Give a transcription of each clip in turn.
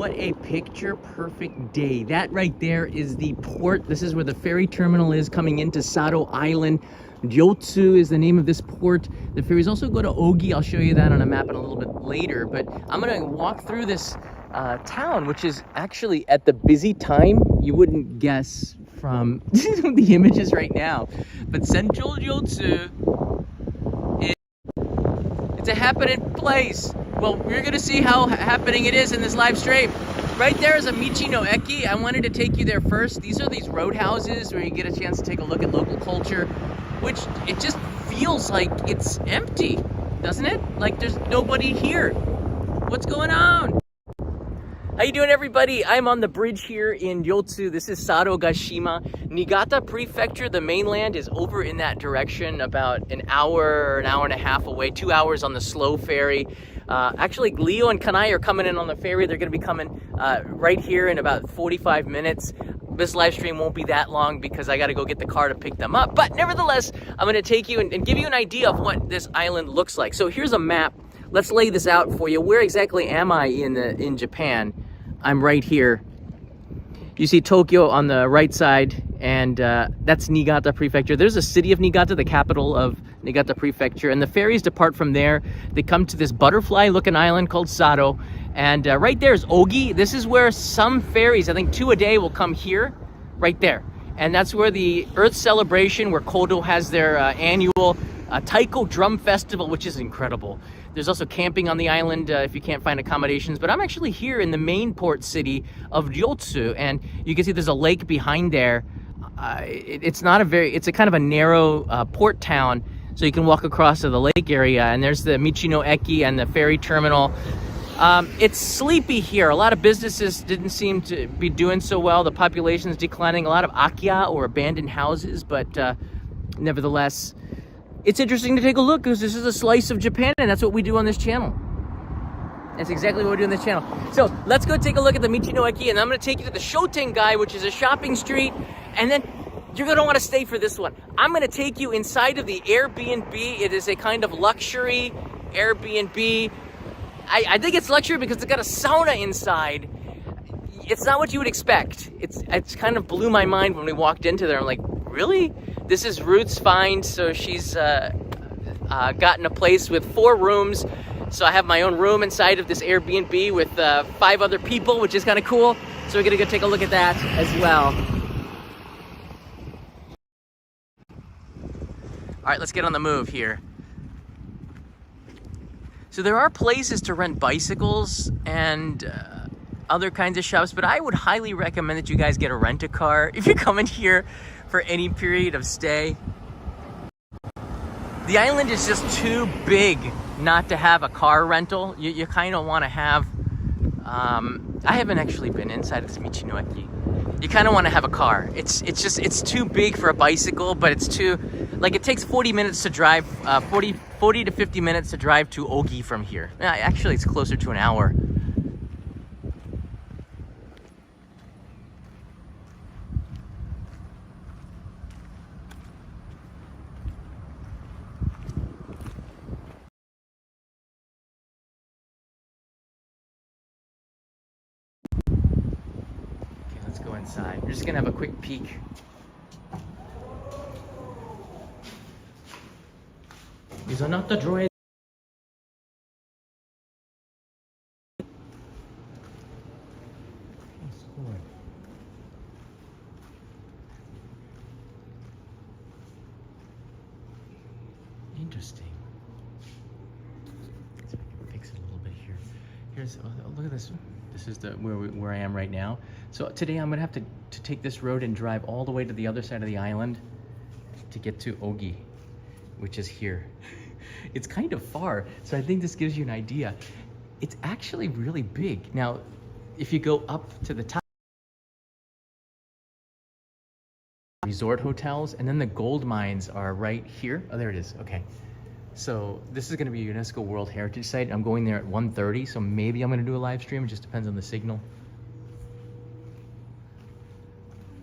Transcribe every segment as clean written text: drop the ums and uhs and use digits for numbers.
what a picture perfect day. That right there is the port. This is where the ferry terminal is coming into Sado Island. Ryotsu is the name of this port. The ferries also go to Ogi. I'll show you that on a map in a little bit later, but I'm gonna walk through this town, which is actually at the busy time. You wouldn't guess from the images right now, but Central Ryotsu, it's a happening place. Well, we're gonna see how happening it is in this live stream. Right there is a Michi no Eki. I wanted to take you there first. These are these roadhouses where you get a chance to take a look at local culture, which it just feels like it's empty, doesn't it? Like there's nobody here. What's going on? How you doing, everybody? I'm on the bridge here in Ryotsu. This is Sado Gashima. Niigata Prefecture, the mainland, is over in that direction, about an hour and a half away, 2 hours on the slow ferry. Actually, Leo and Kanai are coming in on the ferry. They're going to be coming right here in about 45 minutes. This live stream won't be that long because I got to go get the car to pick them up. But nevertheless, I'm going to take you and give you an idea of what this island looks like. So here's a map. Let's lay this out for you. Where exactly am I in Japan? I'm right here. You see Tokyo on the right side, and that's Niigata Prefecture. There's a city of Niigata, the capital of Niigata Prefecture, and the ferries depart from there. They come to this butterfly-looking island called Sado, and right there is Ogi. This is where some ferries, I think 2 a day, will come here, right there. And that's where the Earth Celebration, where Kodo has their annual Taiko Drum Festival, which is incredible. There's also camping on the island if you can't find accommodations, but I'm actually here in the main port city of Ryotsu, and you can see there's a lake behind there. It's a kind of a narrow port town, so you can walk across to the lake area, and there's the Michi no Eki and the ferry terminal. It's sleepy here. A lot of businesses didn't seem to be doing so well. The population is declining. A lot of akiya, or abandoned houses, but nevertheless, it's interesting to take a look because this is a slice of Japan, and that's what we do on this channel. That's exactly what we do on this channel. So let's go take a look at the Michi no Eki, and I'm going to take you to the Shotengai, which is a shopping street, and then you're going to want to stay for this one. I'm going to take you inside of the Airbnb. It is a kind of luxury Airbnb. I think it's luxury because it's got a sauna inside. It's not what you would expect. It's kind of blew my mind when we walked into there. I'm like, really? This is Ruth's find, so she's gotten a place with 4 rooms. So I have my own room inside of this Airbnb with 5 other people, which is kind of cool. So we're gonna go take a look at that as well. All right, let's get on the move here. So there are places to rent bicycles and other kinds of shops, but I would highly recommend that you guys get a rent-a-car if you're coming here for any period of stay. The island is just too big not to have a car rental. You kind of want to have, I haven't actually been inside of this Michi no Eki. You kind of want to have a car. It's too big for a bicycle, but it's too, like it takes 40 minutes to drive, 40 to 50 minutes to drive to Ogi from here. Actually, it's closer to an hour. Go inside. We're just gonna have a quick peek. These are not the droids. Interesting. Let's fix it a little bit here. Here's look at this. This is where I am right now. So today I'm gonna have to take this road and drive all the way to the other side of the island to get to Ogi, which is here. It's kind of far, so I think this gives you an idea. It's actually really big. Now, if you go up to the top, resort hotels, and then the gold mines are right here. Oh, there it is, okay. So this is gonna be a UNESCO World Heritage Site. I'm going there at 1:30, so maybe I'm gonna do a live stream. It just depends on the signal.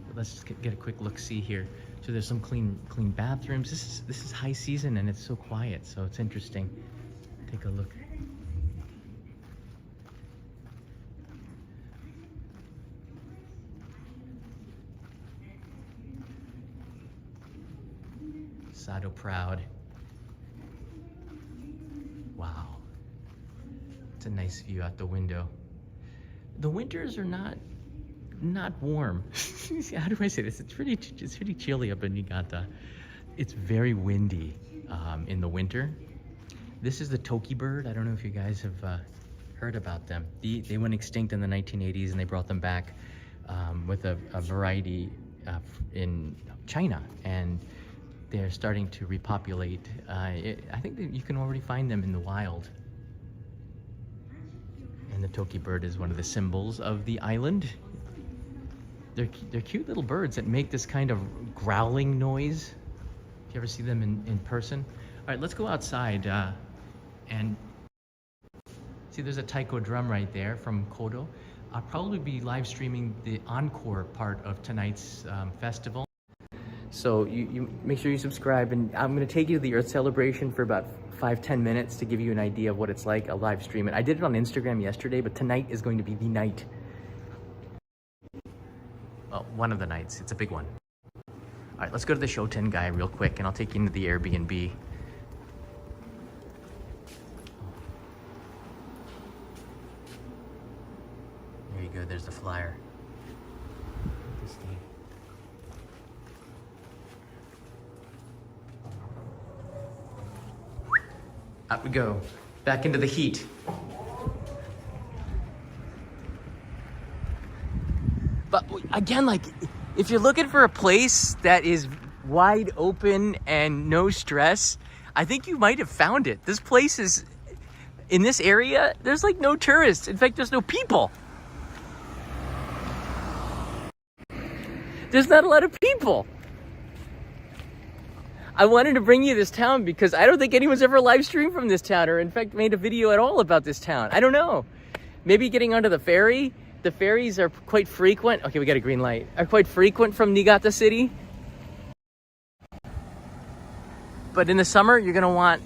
But let's just get a quick look-see here. So there's some clean bathrooms. This is high season and it's so quiet, so it's interesting. Take a look. Sado proud. Wow. It's a nice view out the window. The winters are not warm. How do I say this? It's pretty chilly up in Niigata. It's very windy in the winter. This is the toki bird. I don't know if you guys have heard about them. They went extinct in the 1980s and they brought them back with a variety in China, and they're starting to repopulate. I think that you can already find them in the wild. And the toki bird is one of the symbols of the island. They're cute little birds that make this kind of growling noise. If you ever see them in person. All right, let's go outside and see, there's a taiko drum right there from Kodo. I'll probably be live streaming the encore part of tonight's festival. So you make sure you subscribe, and I'm gonna take you to the Earth celebration for about 5-10 minutes to give you an idea of what it's like. I'll live stream it. I did it on Instagram yesterday, but tonight is going to be the night. Well, one of the nights. It's a big one. All right, let's go to the Shoten guy real quick, and I'll take you into the Airbnb. There you go, there's the flyer. Out we go, back into the heat. But again, like, if you're looking for a place that is wide open and no stress, I think you might have found it. This place is, in this area, there's like no tourists. In fact, there's no people. There's not a lot of people. I wanted to bring you this town because I don't think anyone's ever live streamed from this town, or in fact made a video at all about this town. I don't know. Maybe getting onto the ferry. The ferries are quite frequent. Okay, we got a green light. Are quite frequent from Niigata City. But in the summer, you're gonna want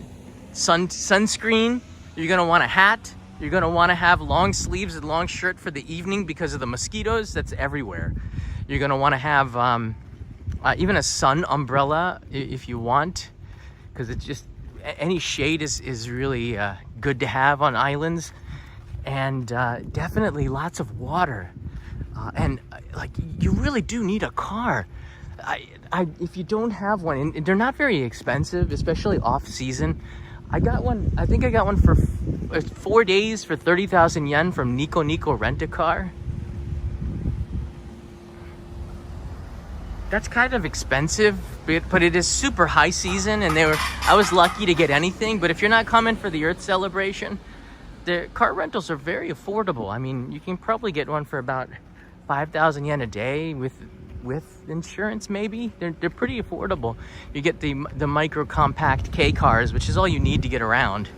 sunscreen. You're gonna want a hat. You're gonna wanna have long sleeves and long shirt for the evening because of the mosquitoes that's everywhere. You're gonna wanna have even a sun umbrella if you want, because it's just, any shade is really good to have on islands. And definitely lots of water, and like, you really do need a car. If you don't have one, and they're not very expensive, especially off season. I got one. I think I got one for 4 days for 30,000 yen from Nico Rent-A-Car. That's kind of expensive, but it is super high season, and I was lucky to get anything. But if you're not coming for the Earth celebration, the car rentals are very affordable. I mean, you can probably get one for about 5,000 yen a day with insurance, maybe. They're pretty affordable. You get the micro compact K cars, which is all you need to get around.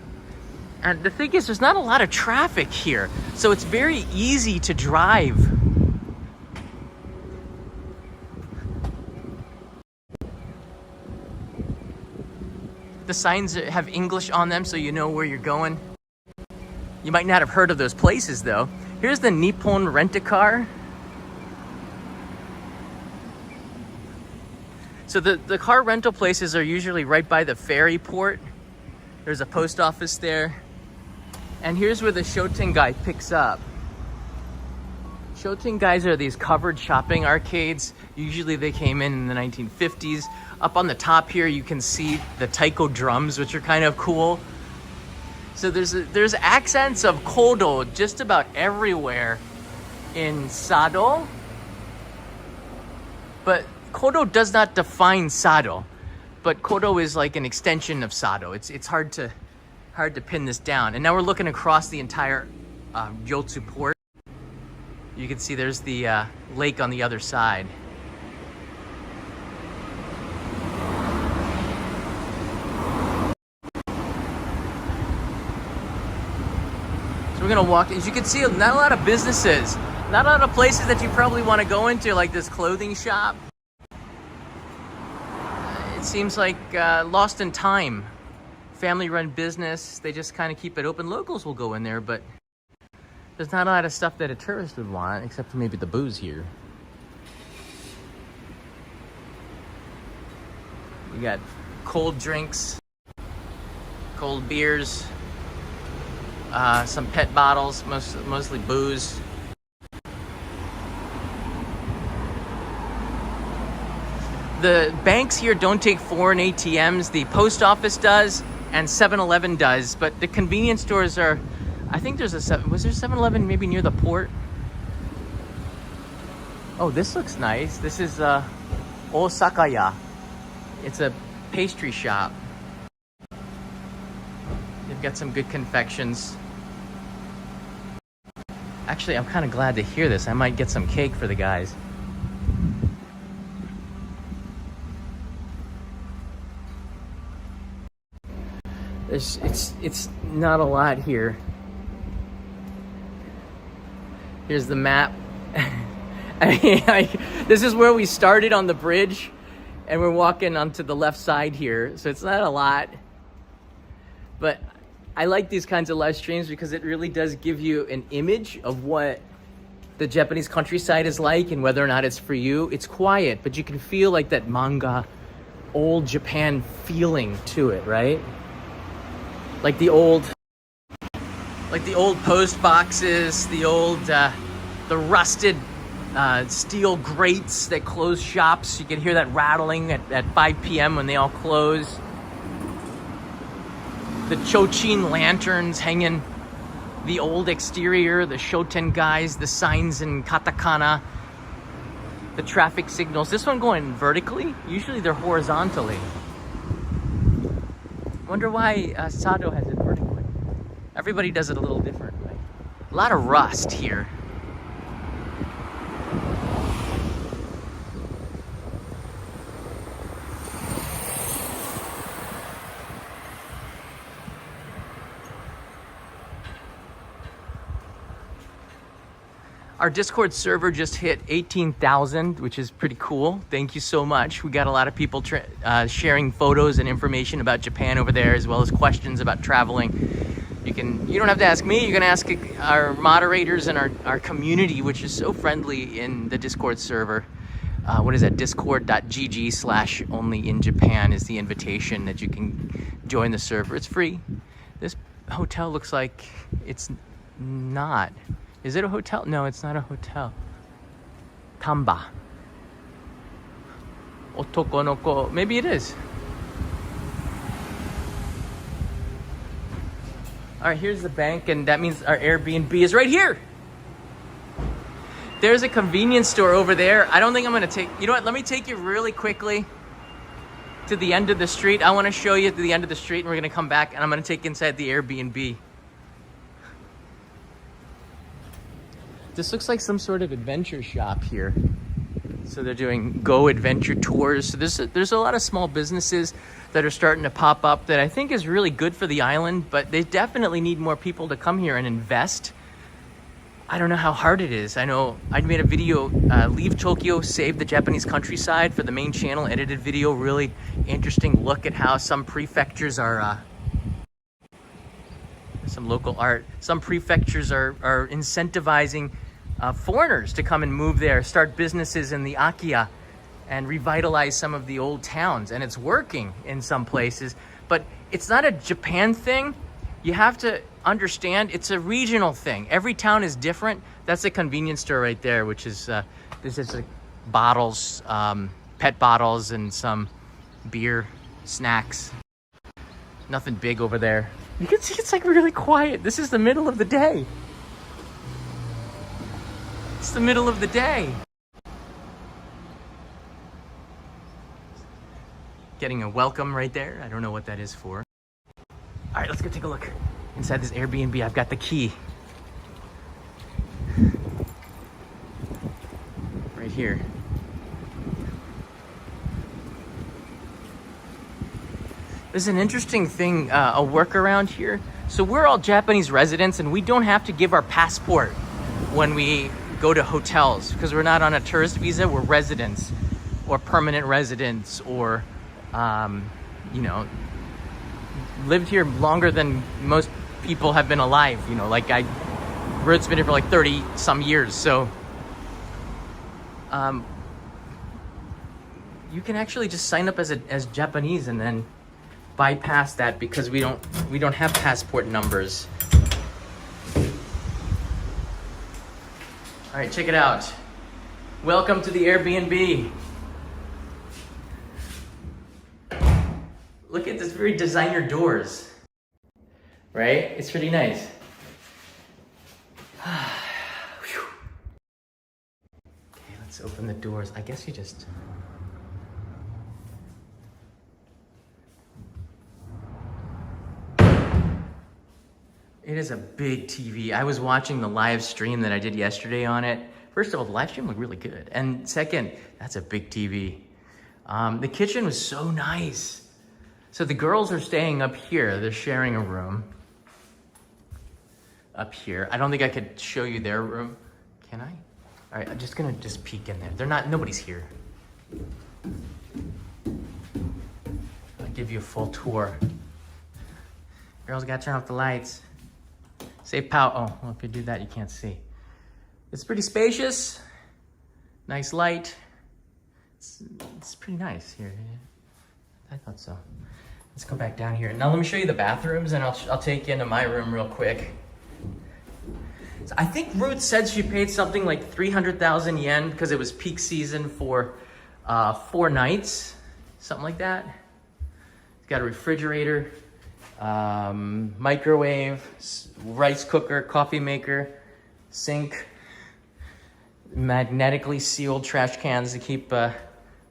And the thing is, there's not a lot of traffic here, so it's very easy to drive. The signs have English on them, so you know where you're going. You might not have heard of those places, though. Here's the Nippon Rent-A-Car. So the car rental places are usually right by the ferry port. There's a post office there. And here's where the Shoten guy picks up. Shoten guys are these covered shopping arcades. Usually they came in the 1950s. Up on the top here, you can see the taiko drums, which are kind of cool. So there's accents of Kodo just about everywhere in Sado. But Kodo does not define Sado. But Kodo is like an extension of Sado. It's hard to pin this down. And now we're looking across the entire Ryotsu port. You can see there's the lake on the other side. We're gonna walk. As you can see, not a lot of businesses, not a lot of places that you probably want to go into, like this clothing shop. It seems like lost in time. Family-run business. They just kind of keep it open. Locals will go in there, but there's not a lot of stuff that a tourist would want, except for maybe the booze here. We got cold drinks, cold beers, some pet bottles, mostly booze. The banks here don't take foreign ATMs. The post office does, and 7-Eleven does, but the convenience stores are, I think was there 7-Eleven maybe near the port? Oh, this looks nice. This is Osakaya. It's a pastry shop. They've got some good confections. Actually, I'm kind of glad to hear this. I might get some cake for the guys. It's not a lot here. Here's the map. This is where we started on the bridge, and we're walking onto the left side here, so it's not a lot. But I like these kinds of live streams because it really does give you an image of what the Japanese countryside is like and whether or not it's for you. It's quiet, but you can feel like that manga, old Japan feeling to it, right? Like the old post boxes, the rusted steel grates that close shops. You can hear that rattling at 5 p.m. when they all close. The Chochin lanterns hanging, the old exterior, the Shoten guys, the signs in katakana, the traffic signals. This one going vertically. Usually they're horizontally. Wonder why Sado has it vertically. Everybody does it a little differently. A lot of rust here. Our Discord server just hit 18,000, which is pretty cool. Thank you so much. We got a lot of people sharing photos and information about Japan over there, as well as questions about traveling. You don't have to ask me, you can ask our moderators and our community, which is so friendly in the Discord server. What is that? Discord.gg/onlyinjapan is the invitation that you can join the server. It's free. This hotel looks like it's not. Is it a hotel? No, it's not a hotel. Tamba. Otoko no ko. Maybe it is. All right, here's the bank, and that means our Airbnb is right here. There's a convenience store over there. I don't think I'm gonna take, you know what? Let me take you really quickly to the end of the street. I wanna show you to the end of the street, and we're gonna come back, and I'm gonna take you inside the Airbnb. This looks like some sort of adventure shop here. So they're doing Go Adventure tours. So there's a lot of small businesses that are starting to pop up that I think is really good for the island, but they definitely need more people to come here and invest. I don't know how hard it is. I know I made a video, Leave Tokyo, Save the Japanese Countryside, for the main channel, edited video, really interesting look at how some prefectures are, some local art, some prefectures are incentivizing foreigners to come and move there, start businesses in the Akiya, and revitalize some of the old towns. And it's working in some places, but it's not a Japan thing. You have to understand it's a regional thing. Every town is different. That's a convenience store right there, which is, this is like bottles, pet bottles, and some beer, snacks. Nothing big over there. You can see it's like really quiet. This is the middle of the day. It's the middle of the day. Getting a welcome right there. I don't know what that is for. All right, let's go take a look inside this Airbnb. I've got the key. Right here. There's an interesting thing, a workaround here. So we're all Japanese residents, and we don't have to give our passport when we go to hotels because we're not on a tourist visa. We're residents or permanent residents, or, you know, lived here longer than most people have been alive. You know, like Ryotsu's been here for like 30 some years. So you can actually just sign up as Japanese, and then bypass that because we don't have passport numbers. All right, check it out. Welcome to the Airbnb. Look at this very designer doors, right? It's pretty nice. Okay, let's open the doors. I guess you just... It is a big TV. I was watching the live stream that I did yesterday on it. First of all, the live stream looked really good. And second, that's a big TV. The kitchen was so nice. So the girls are staying up here. They're sharing a room up here. I don't think I could show you their room. Can I? All right, I'm just gonna peek in there. Nobody's here. I'll give you a full tour. Girls gotta turn off the lights. Save power. Oh, well, if you do that, you can't see. It's pretty spacious. Nice light. It's pretty nice here. I thought so. Let's go back down here. Now let me show you the bathrooms and I'll take you into my room real quick. So I think Ruth said she paid something like 300,000 yen because it was peak season for 4 nights, something like that. It's got a refrigerator, microwave, rice cooker, coffee maker, sink, magnetically sealed trash cans to keep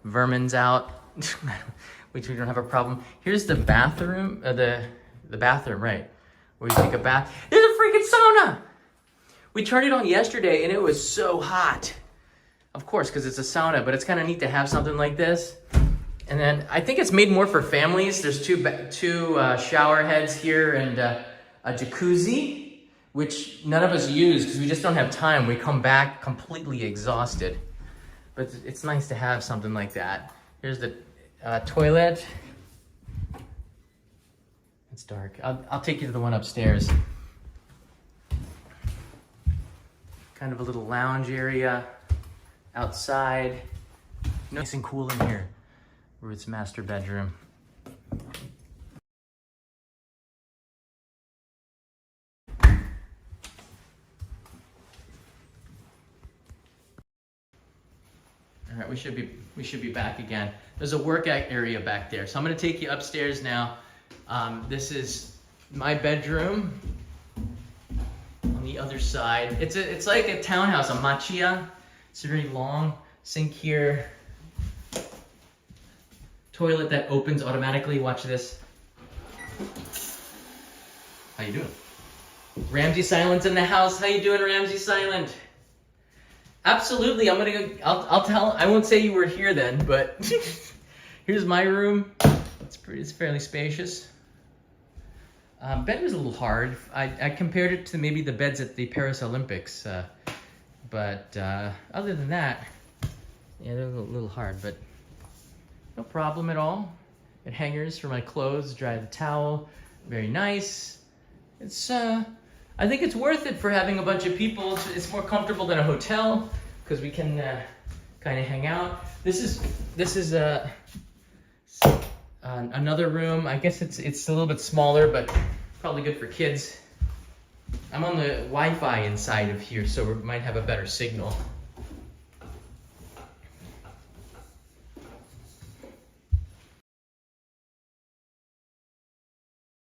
vermins out, which we don't have a problem. Here's the bathroom, the bathroom, right, where you take a bath. There's a freaking sauna! We turned it on yesterday and it was so hot. Of course, because it's a sauna, but it's kind of neat to have something like this. And then I think it's made more for families. There's two shower heads here and a jacuzzi, which none of us use because we just don't have time. We come back completely exhausted. But it's nice to have something like that. Here's the toilet. It's dark. I'll take you to the one upstairs. Kind of a little lounge area outside. Nice and cool in here. Ruth's master bedroom. All right, we should be back again. There's a workout area back there. So I'm gonna take you upstairs now. This is my bedroom on the other side. It's like a townhouse, a machiya. It's very long. Sink here. Toilet that opens automatically. Watch this. How you doing? Ramsey Silent's in the house. How you doing, Ramsey Silent? Absolutely. I'm gonna go. I'll tell. I won't say you were here then, but here's my room. It's fairly spacious. Bed was a little hard. I compared it to maybe the beds at the Paris Olympics, but other than that, yeah, they're a little hard, but no problem at all. Got hangers for my clothes, dry the towel. Very nice. It's I think it's worth it for having a bunch of people. It's more comfortable than a hotel because we can kind of hang out. This is another room. I guess it's a little bit smaller, but probably good for kids. I'm on the Wi-Fi inside of here, so we might have a better signal.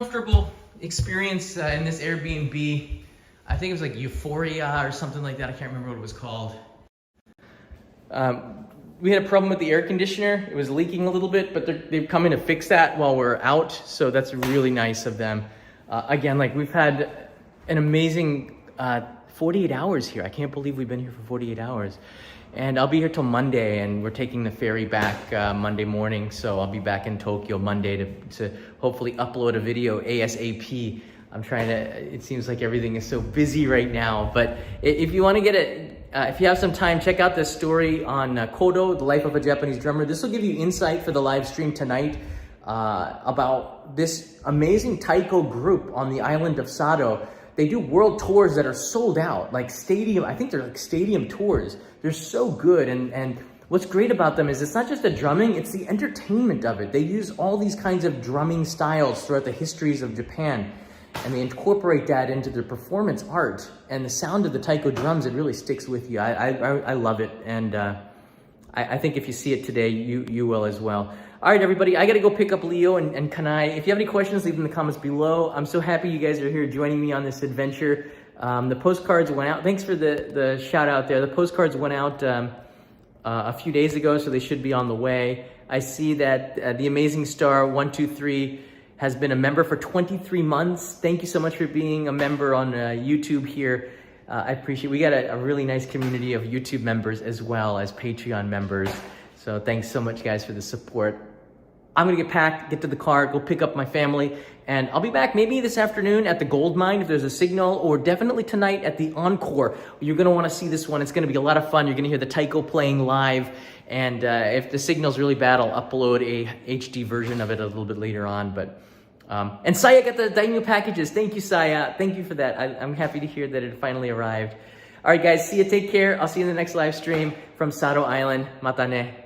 Comfortable experience in this Airbnb. I think it was like Euphoria or something like that. I can't remember what it was called. We had a problem with the air conditioner. It was leaking a little bit, but they've come in to fix that while we're out. So that's really nice of them. Again, like we've had an amazing 48 hours here. I can't believe we've been here for 48 hours. And I'll be here till Monday, and we're taking the ferry back Monday morning. So I'll be back in Tokyo Monday to hopefully upload a video ASAP. I'm trying to, it seems like everything is so busy right now. But if you want to get if you have some time, check out this story on Kodo, The Life of a Japanese Drummer. This will give you insight for the live stream tonight about this amazing taiko group on the island of Sado. They do world tours that are sold out, like stadium. I think they're like stadium tours. They're so good. And what's great about them is it's not just the drumming, it's the entertainment of it. They use all these kinds of drumming styles throughout the histories of Japan, and they incorporate that into their performance art. And the sound of the taiko drums, it really sticks with you. I love it, and I think if you see it today, you will as well. All right, everybody, I gotta go pick up Leo and Kanai. If you have any questions, leave them in the comments below. I'm so happy you guys are here joining me on this adventure. The postcards went out. Thanks for the shout out there. The postcards went out a few days ago, so they should be on the way. I see that the Amazing Star 123 has been a member for 23 months. Thank you so much for being a member on YouTube here. I appreciate it. We got a really nice community of YouTube members as well as Patreon members. So thanks so much, guys, for the support. I'm gonna get packed, get to the car, go pick up my family, and I'll be back maybe this afternoon at the gold mine if there's a signal, or definitely tonight at the Encore. You're gonna wanna see this one. It's gonna be a lot of fun. You're gonna hear the taiko playing live, and if the signal's really bad, I'll upload a HD version of it a little bit later on. But and Saya got the daimyo packages. Thank you, Saya. Thank you for that. I'm happy to hear that it finally arrived. All right, guys, see you. Take care. I'll see you in the next live stream from Sado Island. Mata ne.